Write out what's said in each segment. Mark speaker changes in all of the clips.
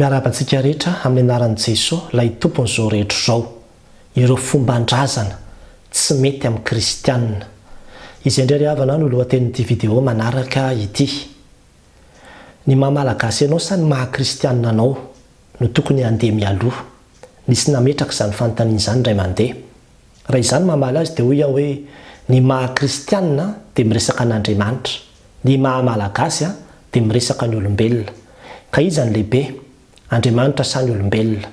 Speaker 1: miarabantsika rehetra amin'ny anaran'i Jesosy ilay tompon'izao rehetra izao, ireo fomban-drazana tsy mety amin'ny kristianina. Izay indray havana no lohatenin'ity vidéo manaraka ity. Ny maha-malagasy ianao sa ny maha-kristianina anao no tokony handeha mialoha. Nisy nametraka izany fanontaniana izany indray mandeha. Raha izany mamaly azy dia hoy aho hoe ny maha-kristianina dia miresaka an'Andriamanitra, ny maha-malagasy dia miresaka ny olombelona. Ka iza ny lehibe? Andriamanitra sa ny olombelona?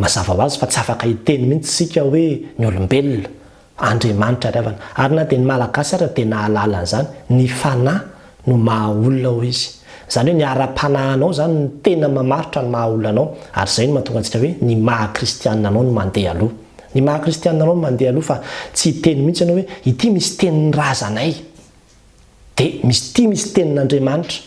Speaker 1: Mazava ho azy fa tsy afaka hiteny mihitsy sika hoe ny olombelona, Andriamanitra ry havana. Ary na dia ny malagasy ary dia nahalala an'izany, ny fanahy no maha-olona ho izy. Izany hoe ny ara-panahinao izany ny tena mamaritra ny maha-olona anao. Ary izay no mahatonga antsika hoe ny maha-kristianina anao no mandeha aloha. Ny maha-kristianina anao no mandeha aloha fa tsy hiteny mihitsy ianao hoe ity misy tenin'ny razanay, dia misy tenin'Andriamanitra.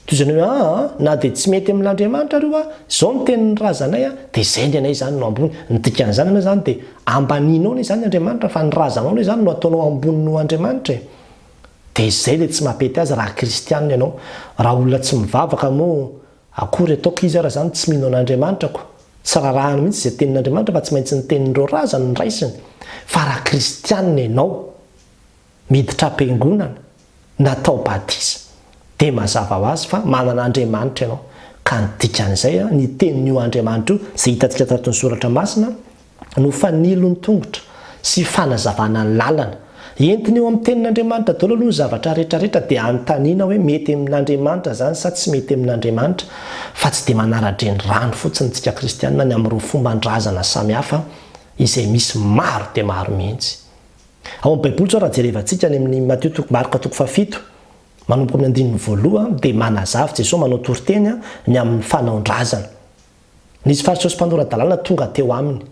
Speaker 1: Toy izany hoe na dia tsy mety amin'Andriamanitra aloha izao ny tenin'ny razanay dia izay ny anay izany no ambony. Ny dikan'izany ianao izany dia ambaninao anie izany Andriamanitra fa ny razanao anie izany no ataonao ambony no Andriamanitra. Dia izay ilay tsy mampety azy raha kristianina ianao. Raha olona tsy mivavaka moa akory ataoko izy raha izany tsy mino an'Andriamanitra ko. Tsy rarahany mihitsy izay tenin'Andriamanitra fa tsy maintsy ny tenin'ireo razana ny raisiny. Fa raha kristianina ianao miditra am-piangonana natao batisa dia mazava ho azy fa manana Andriamanitra ianao. Ka ny dikan'izay ny tenin'io Andriamanitra io izay hitantsika tato ny soratra masina no fanilony tongotra sy fanazavana ny lalana. Entiny eo amin'ny tenin'Andriamanitra daholo aloha ny zavatra rehetrarehetra dia anontaniana hoe mety amin'Andriamanitra izany sa tsy mety amin'Andriamanitra, fa tsy dia manara-dreny rano fotsiny tsika kristianina ny amin'ireo fomban-drazana samihafa izay misy maro dia maro mihitsy. Ao amin'ny Baiboly zao raha jerevantsika ny amin'ny Matteo Marka 7 manomboka amin'ny 1 dia manazava Jesosy manao toriteny ny amin'ny fanaon-drazana. Nisy fariseusy mpanoran-dalàna tonga teo aminy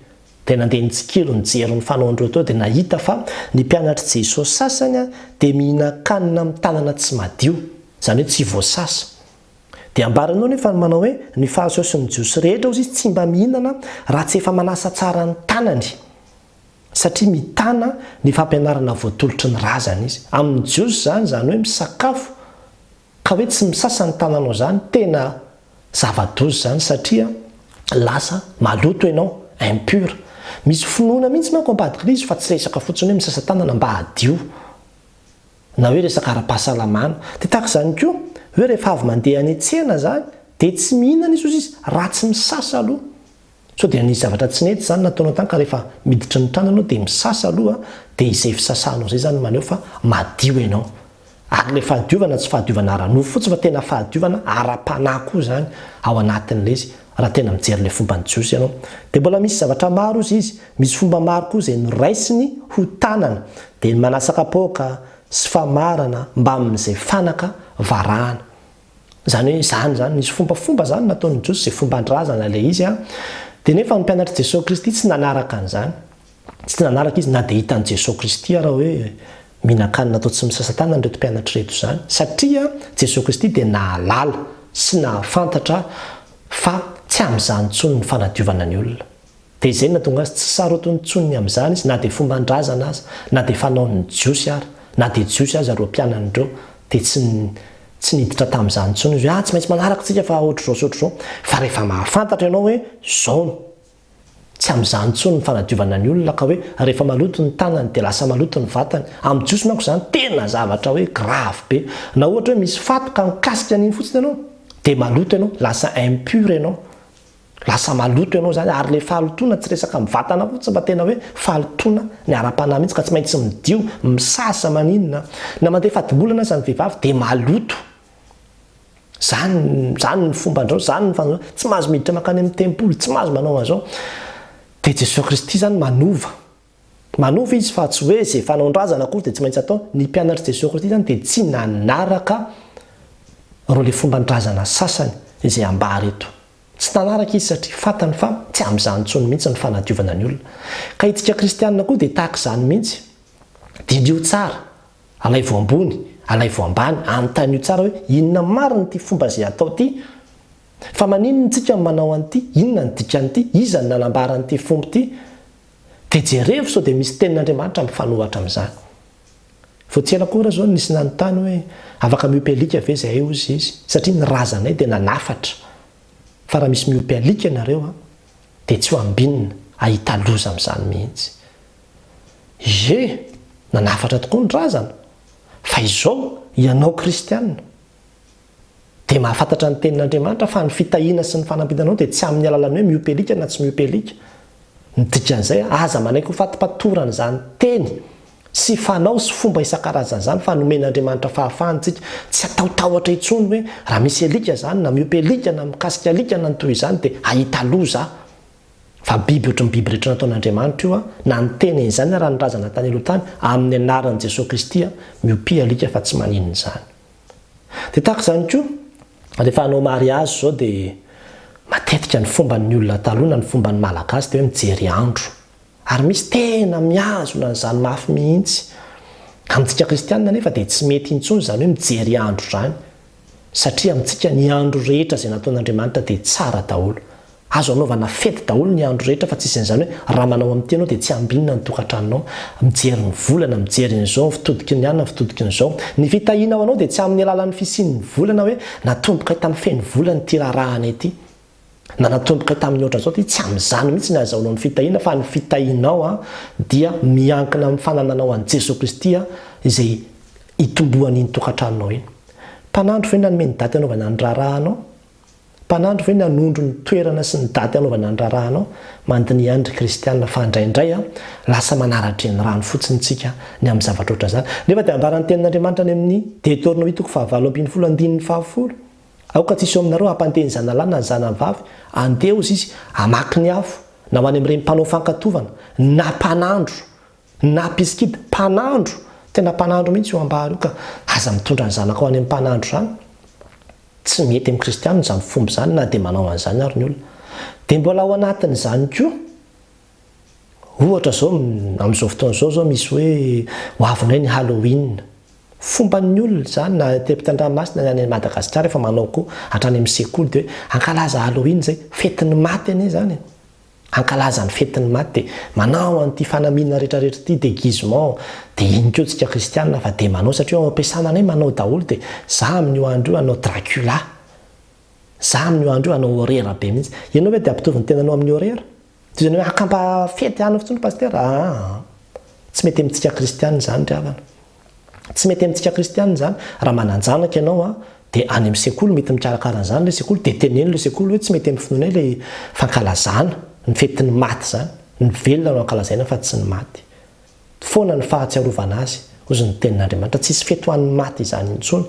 Speaker 1: dia nandeha nitsikilo nijery ny fanaondreo teo dia nahita fa ny mpianatra Jesosy sasany dia mihinan-kanina amin'ny tanana tsy madio, izany hoe tsy voasasa. Dia ambaranao nefa manao hoe ny fariseusy ny jiosy rehetra ozy izy tsy mba mihinana raha tsy efa manasa tsara ny tanany, satria mitana ny fampianarana voatolotry ny razana izy. Amin'ny jiosy zany hoe misakafo ka hoe tsy misasa ny tananao izany tena zava-doza izany satria lasa maloto ianao, impur. Misy finoana mihitsy manko ambadika izy fa tsy resaka fotsiny hoe misasa tanana mba hadio na hoe resaka ara-pahasalamana. Dia tahaka izany koa hoe rehefa avy mandeha any an-tsena izany dia tsy mihinana izy raha tsy misasa aloha. So dia ny zavatra tsy nety izany nataonao tany ka rehefa miditra ny tranonao dia misasa aloha dia izay fisasanao izay izany maneho fa madio ianao. Ary ilay fahadiovana tsy fahadiovana ara-nofo fotsiny fa tena fahadiovana ara-panahy koa izany ao anatin'ilay izy. Raha tena mijery ilay fomba ny jiosy ianao dia mbola misy zavatra maro izy. Misy fomba maro koa izay noraisiny ho tanana dia manasa kapoaka sy famarana mba amin'izay fanaka varahana. Izany hoe izany nisy fombafomba izany nataon'ny jiosy izay fomban-drazana ilay izy dia nefa ny mpianatra Jesosy Kristy tsy nanaraka an'izany. Tsy nanaraka izy na dia hitan'i Jesosy Kristy raha hoe mihinan-kanina atao tsy misasa tanana ireto mpianatra reto izany, satria Jesosy Kristy dia nahalala sy nahafantatra fa tsy amin'izany intsony ny fanadiovana ny olona. Dia izay nahatonga azy tsy sarotiny intsony amin'izany izy, na dia fomban-drazana azy, na dia fanaon'ny jiosy ary, na dia jiosy azy ireo mpianan'ireo dia tsy niditra tamin'izany intsony izy hoe tsy maintsy manaraka tsika fa ohatr'izao. Fa rehefa mahafantatra ianao hoe izao tsy amin'izany intsony ny fanadiovana ny olona ka hoe rehefa maloto ny tanany dia lasa maloto ny vatany. Amin'ny jiosy manko izany tena zavatra hoe grave be. Na ohatra hoe misy fatoka mikasika an'iny fotsiny ianao dia maloto ianao, lasa impur ianao, lasa maloto ianao izany. Ary ilay fahalotoana tsy resaka amin'ny vatana fotsiny fa tena hoe fahalotoana ny ara-panahy mihitsy ka tsy maintsy midio, misasa maninona. Na mandeha fadibolana aza ny vehivavy dia maloto. Zany ny fomba andrao, zany ny fanao. Tsy mahazo miditra makany amin'ny tempoly, tsy mahazo manao an'izao. Dia Jesosy Kristy zany manova izy fa tsy hoe izay fanaon-drazana koa dia tsy maintsy atao. Ny mpianatra Jesosy Kristy zany dia tsy nanaraka ireo ilay fomban-drazana sasany izay ambara eto. Tsy nanaraka izy satria fantany fa tsy amin'izany intsony mihitsy ny fanadiovana ny olona. Ka itsika kristianina koa dia tahaka izany mihitsy. Dinio tsara, alaivo ambony, alaivo ambany, anontany io tsara hoe inona marina ity fomba izay atao ity. Fa maninona tsika manao an'ity? Inona ny dikan'ity? Iza ny nanambaran'ity fomba ity? Dia jerevo sao dia misy tenin'Andriamanitra mifanohatra amin'izany. Tsy ela koa raha izao nisy nanontany hoe afaka miompy alika ve izahay hozy izy satria ny razanay dia nanafatra fa raha misy miompy alika nareo a dia tsy ho ambinina ahita loza amin'izany mihitsy. Nanafatra tokoa ny razana fa izao ianao kristianina dia mahafantatra ny tenin'Andriamanitra fa ny fitahiana sy ny fanampitanao dia tsy amin'ny alalany hoe miompy alika na tsy miompy alika. Ny dikan'izay aza manaiky ho fatipatorana izany teny sy fanao sy fomba isan-karazana izany fa nomen'Andriamanitra fahafahantsika tsy ataotahotra intsony hoe raha misy alika izany na miompy alika na mikasika alika na ny toy izany dia ahita loza. Fa biby ohatry ny biby rehetra nataon'Andriamanitra io na ny teny izany raha ny razana tany aloha tany amin'ny anaran'i Jesosy Kristy miompy alika fa tsy maninona izany. Dia tahaka izany koa rehefa hanao mariazy zao dia matetika ny fomban'ny olona taloha na ny fomban'ny malagasy dia hoe mijery andro. Ary misy tena mihazona n'izany mafy mihitsy. Amintsika kristianina nefa dia tsy mety intsony izany hoe mijery andro izany. Satria amintsika ny andro rehetra izay nataon'Andriamanitra dia tsara daholo. Azo anaovana fety daholo ny andro rehetra fa tsy isan'izany hoe raha manao amin'ity ianao dia tsy ambinina ny tokantranonao. Mijery ny volana, mijery n'izao, fitodiky ny anona, fitodiky n'izao. Ny fitahiana ao anao dia tsy amin'ny alalan'ny fisian'ny volana hoe natomboka tamin'ny feny volana ity raharahana ity. Na natomboka tamin'ny ohatran'izao dia tsy amin'izany mihitsy ny azahoanao ny fitahiana fa ny fitahianao dia miankina amin'ny fanananao an'i Jesosy Kristy izay itombohan'iny tokantranonao iny. Mpanandro ve nanome ny daty anaovana ny raharahanao? Mpanandro ve nanondro ny toerana sy ny daty anaovana ny raharahanao? Mandiny andry kristianina fa indraindray lasa manaratra ny rano fotsiny tsika ny amin'ny zavatra ohatran' izany. Nefa dia ambaran'ny tenin'Andriamanitra ny amin'ny Deutéronome 7:20 aoka tsisy eo aminareo hampanteny zanalahy na zanavavy andeha ozy izy hamaky ny afo na ho any amin'ireny mpanao fankatovana na mpanandro na piskity mpanandro tena mpanandro mihitsy io ambary io ka aza mitondra ny zanaka ho any amin'ny mpanandro izany. Tsy mety amin'ny kristianina izany fomba izany na dia manao an'izany ary ny olona. Dia mbola ao anatin'izany koa ohatra zao amin'izao fotoana izao misy hoe ho avy ny Halloween. Fomban'ny olona izany na tepitandranomasina any Madagasikara efa manao koa hatrany amin'ny sekoly dia hoe ankalaza Halloween izay fetin'ny maty anie izany. Ankalaza ny fetin'ny maty dia manao an'ity fanamiana rehetrarehetra ity déguisement dia iny koa tsika kristianina fa dia manao satria ao ampiasana anay manao daholo dia za amin'io andro io hanao Dracula. Za amin'io andro io hanao horreur be mihitsy. Ianao hoe dia ampitovy ny tenanao amin'ny horreur? Toy izany hoe akampa fety hany fotsiny paster. Tsy mety amintsika kristianina izany ry havana. Tsy mety amintsika kristianina izany raha mananjanaka ianao dia any amin'ny sekoly mety mikarakara an'izany ilay sekoly dia teneny ilay sekoly hoe tsy mety amin'ny finoana ilay fankalazana ny fetin'ny maty izany. Ny velona no ankalazaina fa tsy ny maty. Foana ny fahatsiarovana azy ozy ny tenin'Andriamanitra tsisy fety ho an'ny maty izany intsony.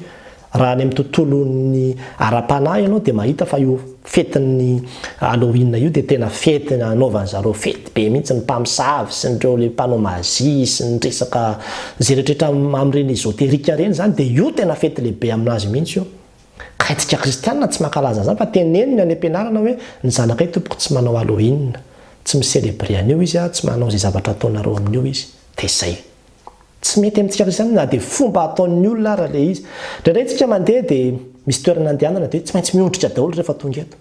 Speaker 1: Raha any amin'ny tontolon'ny ara-panahy ianao dia mahita fa io fetin'ny Halloween io dia tena fety anaovan'zareo fety be mihitsy ny mpamosavy sy nireo le mpanao mazie sy ny resaka izay rehetrarehetra amin'ireny ezoterika ireny izany dia io tena fety lehibe aminazy mihitsy io. Ka itsika kristianina tsy mankalaza izany fa teneniny any am-pianarana hoe ny zanakay tompoko tsy manao Halloween, tsy miselebre an'io izy tsy manao izay zavatra ataonareo amin'io izy dia izay. Tsy mety amintsika kristianina na dia fomba ataon'ny olona raha ilay izy. Indraindray tsika mandeha dia misy toerana andehanana dia tsy maintsy miondrika daholo rehefa tonga eto.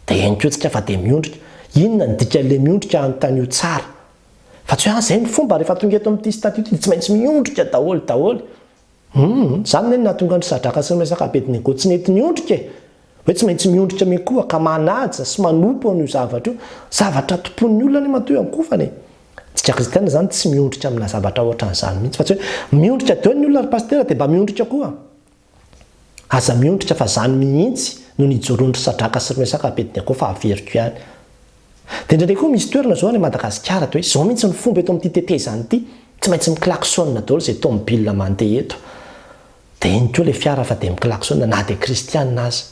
Speaker 1: Dia ihany koa tsika fa dia miondrika. Inona ny dikan'ilay miondrika anontany io tsara. Fa tsy hoe izay ny fomba rehefa tonga eto amin'ity statut dia tsy maintsy miondrika daholo. Izany ny nahatonga ny Sadraka sy ny Mesaka Abednego tsy nety miondrika hoe tsy maintsy miondrika mikoa ka manaja sy manompo an'io zavatra io. Zavatra tompon'ny olona ny matoy ankofany. Tsika kristianina izany tsy miondrika amina zavatra ohatran'izany mihitsy fa tsy hoe miondrika deo ny olona ry pastera dia mba miondrika koa. Aza miondrika fa izany mihitsy no nijoron'ny Sadraka sy ny Mesaka Abednego fa averiko ihany. Dia indraindray koa misy toerana izao any Madagasikara dia hoe izao mihitsy ny fomba eto amin'ity tetezana ity tsy maintsy miklaksona daholo izay tomobile mandeha eto. Dia iny koa ilay fiara fa dia miklaksona na dia kristianina aza.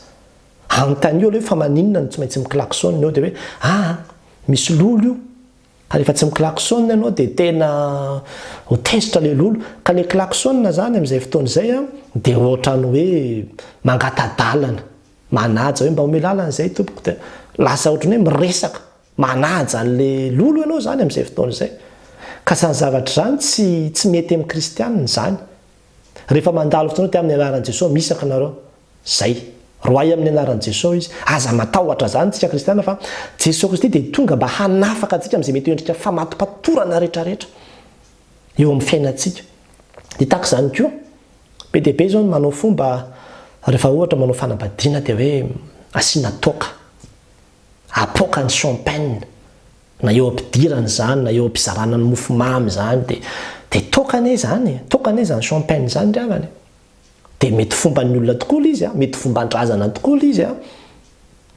Speaker 1: Anontany io hoe fa maninona no tsy maintsy miklaksona eo dia hoe misy lolo io. Ka rehefa tsy miklaksona ianao dia tena ho tezitra ilay lolo. Ka ilay klaksona izany amin'izay fotoana izay dia ohatrany hoe mangatadalana. Manaja hoe mba ome lalana izay tompoko dia lasa ohatrany hoe miresaka. Manaja an'ilay lolo ianao izany amin'izay fotoana izay. Ka izany zavatra izany tsy mety amin'ny kristianina izany. Rehefa mandalo fotoana dia amin'ny anaran'i Jesosy misaka nareo. Zay. Roay amin'ny anaran'i Jesosy izy. Aza matahotra izany tsika kristianina fa Jesosy Kristy dia tonga mba hanafaka antsika amin'izay mety endrika famatopatorana rehetrarehetra eo amin'ny fiainantsika. Dia tahaka izany koa be dia be izao manao fomba rehefa ohatra manao fanambadiana dia hoe asiana toaka. apoka ny champagne na eo ampidirany zany na eo ampizarana ny mofomamy zany de tokane zany champagne zany ry havany de mety fomba ny olona tokoa izy mety fomba ndrazana tokoa izy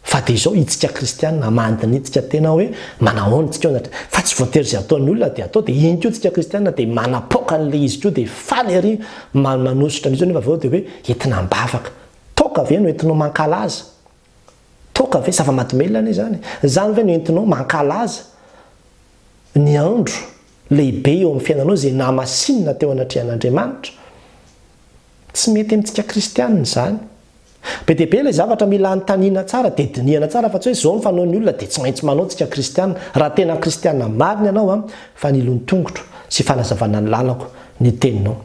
Speaker 1: fa de izao itsika kristianina amandiny itsika tena hoe manahoana tsika fa tsy voatery zay ataon'ny olona de atao de iny koa tsika kristianina de manapoka an'le izy koa de faly ary manositra an'izy nefa avao de hoe entina mbavaka toka ve no entinao mankalaza toka ve zava-mahadomelona zany ve no entinao mankalaza ny andro lehibe eo amin'ny fiainanao zay namasinina teo anatrehan'Andriamanitra tsy mety amintsika kristianina zany be deaibe ilay zavatra mila antanina tsara de dinihana tsara fa tsy hoe zao ny fanaon'ny olona de tsy maintsy manao tsika kristianina raha tena kristianina marina ianao fa nilony tongotro sy fanazavana ny lalako ny teninao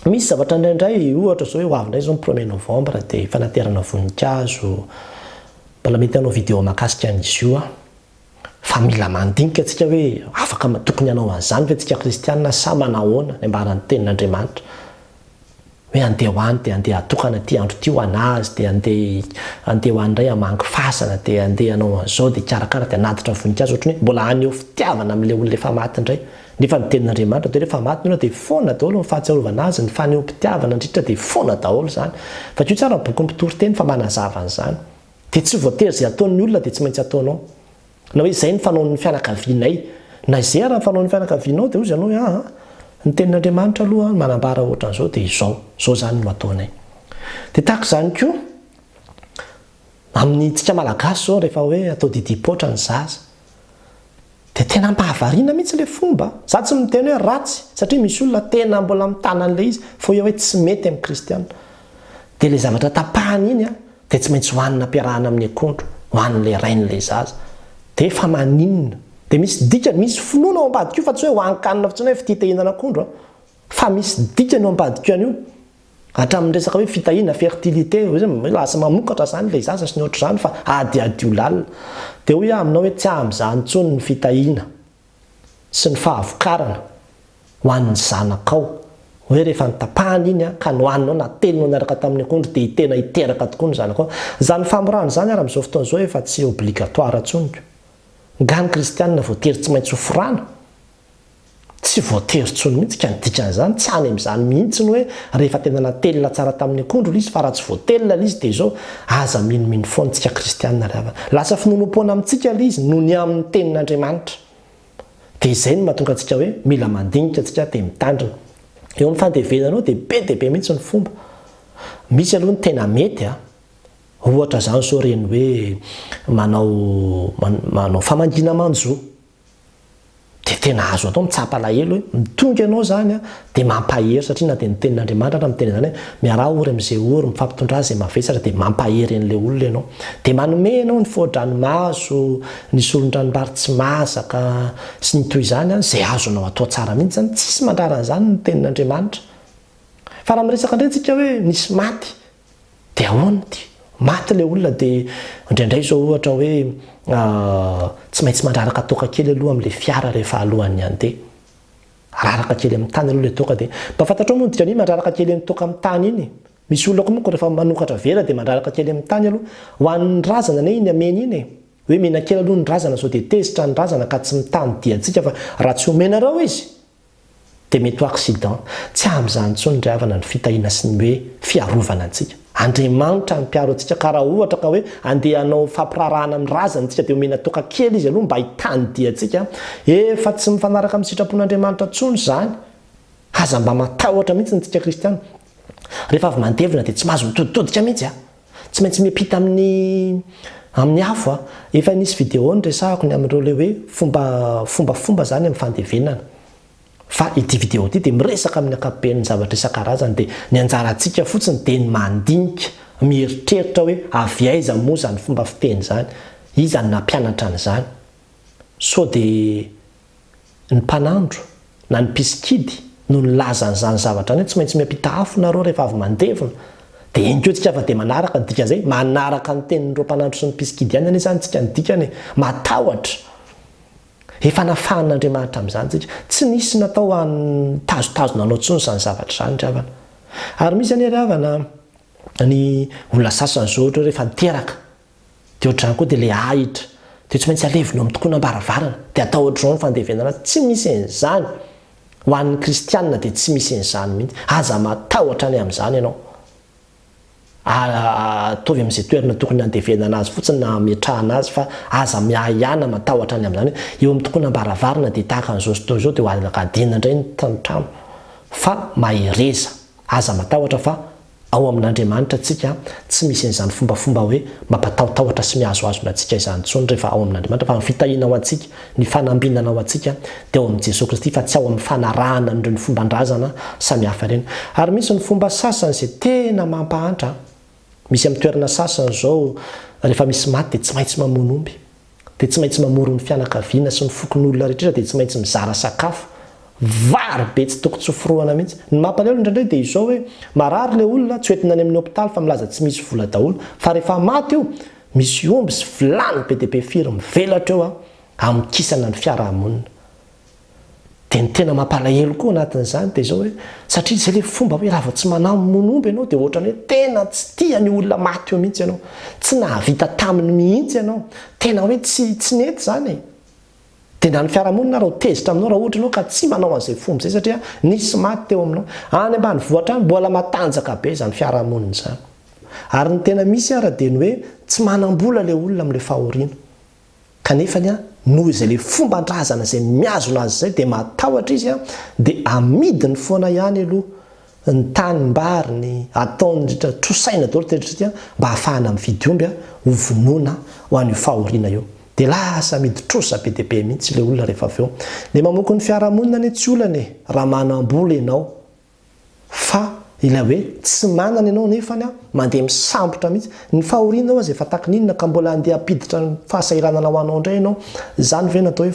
Speaker 1: misy zavatra indraindray ohatra zao hoe ho avindray zao ny 1er novembre de fanaterana voninkazo mbola mety anao vidéo makasika an'izy io fa mila mandinika tsika hoe afaka tokony anao an'izany fa tsika kristianina sa manahoana ny ambaran'ny tenin'Andriamanitra hoe andeha hoany de andeha atokana ty andro ty ho anazy de andeha hoandray amangy fasana de andeha anao an'izao de karakara de anatitra voninkazo ohatrany hoe mbola any eo fitiavana amin'ilay olona efa maty indray nefa ny tenin'Andriamanitra de rehefa maty ny olona de foana daholo ny fahatsiarovana azy ny faneho mpitiavana indritra de foana daholo zany fa kio tsara boky mpitoroteny fa manazava an'izany de tsy voatery zay ataon'ny olona de tsy maintsy ataonao na hoe zay ny fanaon'ny fianakavianay na izay raha ny fanaon'ny fianakavianao de ozy ianao ny tenin'Andriamanitra aloha manambara ohatran'izao de zao zany no ataonay de tahaka zany koa amin'ny tsika malagasy zao rehefa hoe atao didipotra ny zaza de tena mahavariana mihitsy le fomba za tsy miteny hoe ratsy satria misy olona tena mbola mitana an'le izy fa hoe tsy mety amin'ny kristianina de le zavatra tapahany iny de tsy maintsy hoanina ampiarahana amin'ny akondro hoan'le rain'le zaza de efa maninona de misy dikany misy finoana ao ambadika io fa tsy hoe hoankanina fotsiny hoe fititahinana akondro fa misy dikany ao ambadika io hatramin'ny resaka hoe fitahina fertilité lasa mamokatra zany le zaza sy ny ohatr' zany fa adiady io lalina de hoe aminao hoe tsy amin'izany tsony ny fitahina sy ny fahavokarana hoan'ny zanakao hoe rehefa nitapahany iny ka nohaninao na telinao niaraka tamin'ny akondro de tena hiteraka tokoa ny zanakao zany famorana zany ara amin'izao fotoana zao efa tsy obligatoire tsoniko ngany kristianina voatery tsy maintsy hofrana tsy voatery tsony mihitsy ka nidikan'izany tsy any amin'izany mihitsy ny hoe rehefa tena natelina tsara tamin'ny akondro izy fa raha tsy voatelina izy de zao aza minomino foana tsika kristianina ravana lasa finonompoana amintsika le izy noho ny amin'ny tenin'Andriamanitra de izay no mahatonga antsika hoe mila mandinika atsika de mitandrina eo amin'ny fandevenanao de be mihitsy ny fomba misy aloha ny tena mety ohatra zany zao reny hoe manao famangina manjo de tena azo atao mitsapa lahelo hoe mitonga ianao zany de mampahery satria na de ny tenin'Andriamanitra raha miteny zany hoe miarah ory amin'izay ory mifampitondra azy zay mavesatra de mampahery an'le olona ianao de manome anao ny foadranomaso ny solondranombary tsy masaka sy ny toy zany zay azonao atao tsara mihitsy zany tsisy mandraran'izany ny tenin'Andriamanitra fa raha miresaka indray tsika hoe nisy maty de ahoana ty maty le olona de indraindray zao ohatra hoe tsy maintsy mandraraka toka kely aloha amin'le fiara rehefa alohan'ny andeha raraka kely amin'ny tany aloha le toka de mba fantatrao moa dikany mandraraka kely amin'ny toka amin'ny tany iny misy olona koa moa rehefa manokatra vera de mandraraka kely amin'ny tany aloha ho an'ny razana ne iny amena iny hoe mena kely aloha ny razana sao de tezitra ny razana ka tsy mitany diatsika fa raha tsy homena rao izy de mety ho accident tsy amin'izany tsony ry havana ny fitahiana sy ny hoe fiarovana antsika Andriamanitra ny mpiaro antsika ka raha ohatra ka hoe andeha hanao fampirarahana amin'ny razana antsika de omena toka kely izy aloha mba hitany diantsika efa tsy mifanaraka amin'ny sitrapon'Andriamanitra tsony zany aza mba matahotra mihitsy ntsika kristiana rehefa avy mandevina de tsy mahazo mitoditodika mihitsy tsy maintsy miampita amin'ny afo efa nisy vidéo nyresahako ny amin'ireo le hoe fomba zany amin'ny fandevenana fa ity vidéo ity de miresaka amin'ny akapobeany zavatra isan-karazany de ny anjarantsika fotsiny de ny mandinika mieritreritra hoe avy aiza moa zany fomba fiteny zany izany nampianatra an'izany so de ny mpanandro na ny mpiskidy no nilaza an'izany zavatra any tsy maintsy miampita afo nareo rehefa avy mandevina de iny keo tsika fa de manaraka ny dikan'izay manaraka ny tenin'ireo mpanandro sy ny mpiskidy ihany zany tsika ny dikany matahotra efa nafahan'Andriamanitra amin'izany tsika tsy nisy natao any tazotazona anao tsony zany zavatra zany ry havana ary misy any ry havana ny olona sasany zao ohatra rehefa niteraka de ohatr'izany koa de le ahitra dia tsy maintsy alevina amin'ny tokoa nambaravarana dia atao ohatr'izao ny fandevenana tsy misy an'izany ho an'ny kristianina dia tsy misy an'izany mihitsy aza matahotra any amin'izany ianao atovy amin'izay toerana tokony andevenana azy fotsiny na ametrahana azy fa aza miahihana matahotra any amin'izany eo amin'ny tokoa nambaravarana dia tahaka an'izao sy tao izao dia hoalaka adina indray ny tanotrano fa mahereza aza matahotra fa ao amin'Andriamanitra tsika tsy misy an'izany fombafomba hoe mampatahotahotra sy mihazoazona antsika izany intsony rehefa ao amin'Andriamanitra fa ny fitahiana ao antsika ny fanambinana ao antsika dia ao amin'i Jesosy Kristy fa tsy ao amin'ny fanarahana n'ireny fomban-drazana samihafa ireny ary misy ny fomba sasany izay tena mampahantra misy amin'ny toerana sasany izao rehefa misy maty dia tsy maintsy mamono omby dia tsy maintsy mamoro ny fianakaviana sy ny fokon'olona rehetra dia tsy maintsy mizara sakafo vary be tsy toko tsoforoana mihitsy ny mampalahelo indraindray dia izao hoe marary ilay olona tsy hoentina any amin'ny hôpitaly fa milaza tsy misy vola daholo fa rehefa maty io misy omby sy vilany be dia be firy mivelatra eo amin'ny kisana ny fiarahamonina dia ny tena mampalahelo koa anatin'izany dia izao hoe satria izay ilay fomba hoe raha vao tsy manamono omby ianao dia ohatrany hoe tena tsy tia ny olona maty eo mihitsy ianao tsy nahavita taminy mihitsy ianao tena hoe tsy nety izany e dia na ny fiarahamonina raha ho tezitra aminao raha ohatra ianao ka tsy manao an'izay fomba izay satria nisy maty teo aminao any ambanivohitra any mbola matanjaka be izany fiarahamonina izany ary ny tena misy ara dia ny hoe tsy manam-bola ilay olona amin'ilay fahoriana kanefany noho izay ilay fomban-drazana izay miazona azy izay dia matahotra izy dia amidiny foana ihany aloha ny tanimbary ny ataony rehetra trosaina daholo tetrity mba hahafahana mividy omby ho vonoina ho an'io fahoriana io dia lasa miditrosa be dia be mihitsy ilay olona rehefa avy eo dia mamoko ny fiarahamonina ny tsy olana raha manam-bola ianao fa ilay hoe tsy manana ianao nefany mandeha misambotra mihitsy ny fahoriana ao azy efa takininona ka mbola andeha apiditra ny fahasahiranana ho anao indray ianao izany ve natao hoe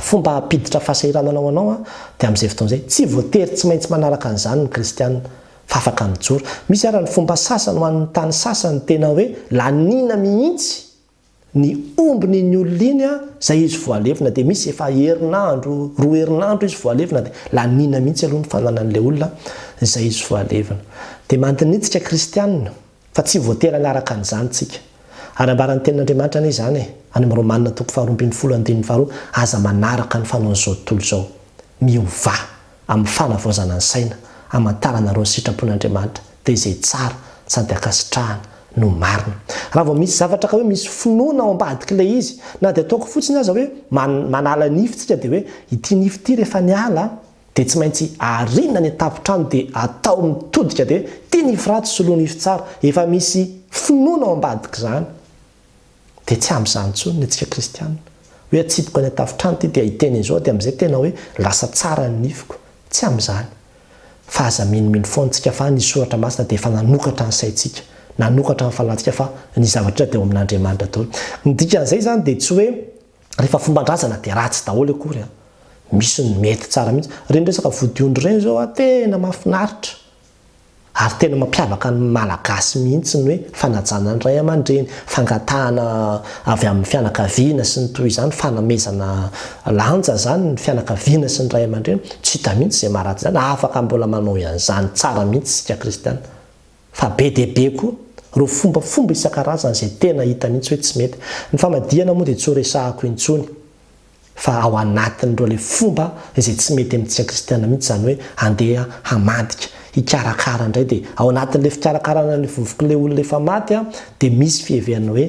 Speaker 1: fomba apiditra fahasahiranana ho anao dia amin'izay fotoana izay tsy voatery tsy maintsy manaraka an'izany ny kristianina fa afaka mijoro misy ara ny fomba sasany ho an'ny tany sasany tena hoe lanina mihitsy ny ombiny ny olona iny izay izy voalevina dia misy efa herinandro roa herinandro izy voalevina dia lanina mihitsy aloha ny fananan'ilay olona izay izy voalevina dia mantinitsika kristianina fa tsy voatery hanaraka an'izany tsika ary ambaran'ny tenin'Andriamanitra anie izany any amin'ny Romanina 12:12 aza manaraka ny fanaon'izao tontolo izao miova amin'ny fanavaozana ny saina hamantarana ireo ny sitrapon'Andriamanitra dia izay tsara sady akasitrahana no marina raha vao misy zavatra ka hoe misy finoana ao ambadika ilay izy na dia ataoko fotsiny aza hoe manala nifitsika dia hoe ity nify ity rehefa niala dia tsy maintsy arina ny atapitrano dia atao mitodika dia ty nify ratsy soloa nify tsara efa misy finoana ao ambadika izany dia tsy amin'izany intsony ny antsika kristianina hoe atsipiko any atapitrano ity dia hiteny izao dia amin'izay tena hoe lasa tsara ny nifiko tsy amin'izany fa aza minomino foantsika fa ny soratra masina dia efa nanokatra ny saintsika nanokatra ny fahalantsika fa ny zavatra dia ao amin'Andriamanitra daholo ny dikan'izay izany dia tsy hoe rehefa fomban-drazana dia ratsy daholo akory misy ny mety tsara mihitsy ireny resaka vodiondry ireny izao tena mahafinaritra ary tena mampiavaka ny malagasy mihitsy ny hoe fanajana ny ray aman-dreny fangatahana avy amin'ny fianakaviana sy ny toy izany fanomezana lanja zany ny fianakaviana sy ny ray aman-dreny tsy hita mihitsy izay maharatsy izany afaka mbola manao an'izany tsara mihitsy sika kristiana fa be dia be koa ireo fombafomba isan-karazany izay tena hita mihitsy hoe tsy mety ny famadihana moa dia tsy ho resahako intsony fa ao anatin'ireo ilay fomba izay tsy mety amintsika kristiana mihitsy izany hoe andeha hamadika hikarakara indray dia ao anatin'ilay fikarakarana ilay vovokon'ilay olona rehefa maty dia misy fiheverana hoe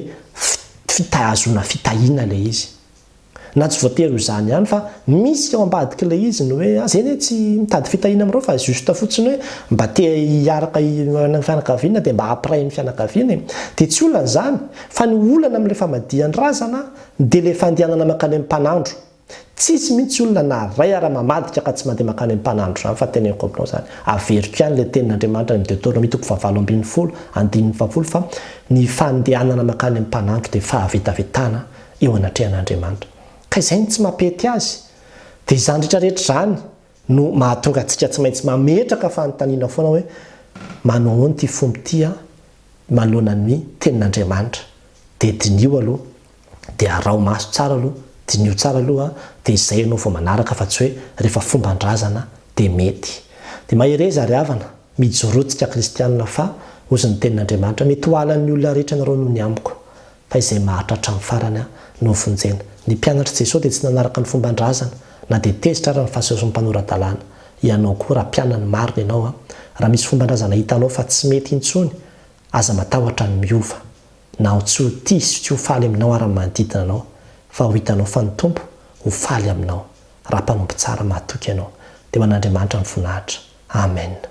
Speaker 1: fitazona fitahiana ilay izy na tsy voatery izany ihany fa misy ao ambadika ilay izy ny hoe zany tsy mitady fitahiana amin'ireo fa justa fotsiny hoe mba te hiaraka ny fianakaviana dia mba hampiray ny fianakaviana dia tsy olana izany fa ny olana amin'ilay famadihan'ny razana dia ilay fandehanana makany amin'ny mpanandro tsisy mihitsy olona na ray ara mamadika ka tsy mandeha makany amin'ny mpanandro izany fa teneniko aminao izany averiko ihany ilay tenin'Andriamanitra ny Deutéronome 7:20 fa ny fandehanana makany amin'ny mpanandro dia fahavetavetana eo anatrehan'Andriamanitra ka izay tsy mampety azy dia izany rehetrarehetra izany no mahatonga antsika tsy maintsy mametraka fanontaniana foana hoe manao ahoana ity fomba ity manoloana ny tenin'Andriamanitra dia dinio aloha dia arao maso tsara aloha dinio tsara aloha dia izay ianao vao manaraka fa tsy hoe rehefa fomban-drazana dia mety dia mahereza ary havana mijorotsika kristianina fa ozy ny tenin'Andriamanitra mety ho alan'ny olona rehetra nareo noho ny amiko fa izay maharitra hatramin'ny farany no vonjena. Ny mpianatra Jesosy dia tsy nanaraka ny fomban-drazana na dia tezitra ara ny fahasoasan'ny mpanorandalàna. Ianao koa raha mpianany marina ianao raha misy fomban-drazana hitanao fa tsy mety intsony, aza matahotra ny miova. Na ho tsy ho tia sy tsy ho faly aminao ary manodidina anao, fa ho hitanao fa ny Tompo ho faly aminao. Raha mpanompo tsara mahatoky ianao. Dia ho an'Andriamanitra ny voninahitra. Amen.